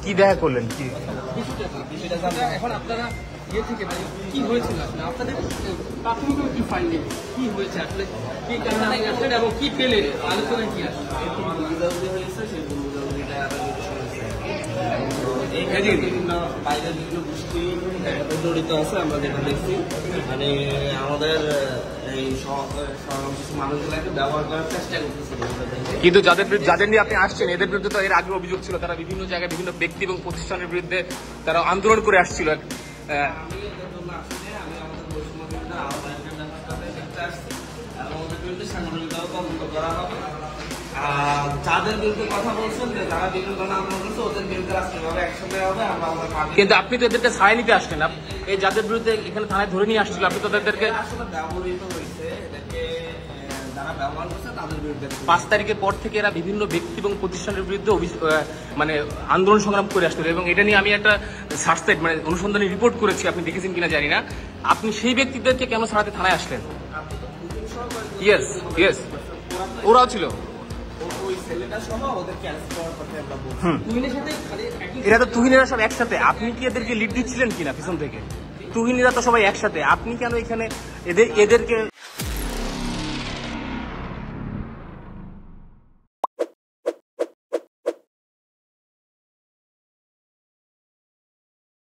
কি দেখা করলেন? কি এখন আপনারা ইয়ে থেকে কি হয়েছিল আপনাদের প্রাথমিক কি ফাইন্ডিং কি হয়েছে আসলে কি কারণে আসলে এবং কি পেলে আলোচনায় কি আসলে বিভিন্ন বাইরের বিভিন্ন গোষ্ঠী জড়িত আছে। আমরা যেটা দেখছি মানে আমাদের এই মানুষগুলোকে ব্যবহার করার চেষ্টা করতেছে। কিন্তু যাদের নিয়ে আপনি আসছেন এদের বিরুদ্ধে তো এর আগে অভিযোগ ছিল, তারা বিভিন্ন জায়গায় বিভিন্ন ব্যক্তি এবং প্রতিষ্ঠানের বিরুদ্ধে তারা আন্দোলন করে আসছিল। আমি আমাদের বৈষম্য বিরুদ্ধে আহ্বান দেখতে আসছি এবং ওদের বিরুদ্ধে সাংগঠনিকভাবে তদন্ত করা হবে। আর যাদের বিরুদ্ধে কথা বলছেন যে যারা বিভিন্ন ধরনের আন্দোলন করছে ওদের বিরুদ্ধে রাষ্ট্রীয়ভাবে অ্যাকশন নেওয়া হবে। কিন্তু আপনি তো এদেরকে ছায় নিতে আসলেন, এই যাদের বিরুদ্ধে এখানে থানায় ধরে নিয়ে আসছিল আপনি তো তাদেরকে আসলে ব্যবহৃত হয়েছে, এদেরকে যারা ব্যবহার করছে তাদের বিরুদ্ধে 5 তারিখের পর থেকে এরা বিভিন্ন ব্যক্তি এবং প্রতিষ্ঠানের বিরুদ্ধে মানে আন্দোলন সংগ্রাম করে আসছিল এবং এটা নিয়ে আমি একটা সার্চসাইট মানে অনুসন্ধানী রিপোর্ট করেছি, আপনি দেখেছেন কিনা জানি না। আপনি সেই ব্যক্তিদেরকে কেন ছাড়াতে থানায় আসলেন? ইয়েস ইয়েস, ওরাও ছিল। এরা তো তুহিনেরা সব একসাথে, আপনি কি এদেরকে লিড দিচ্ছিলেন কিনা পিছন থেকে? তুহিনীরা তো সবাই একসাথে, আপনি কেন এখানে এদেরকে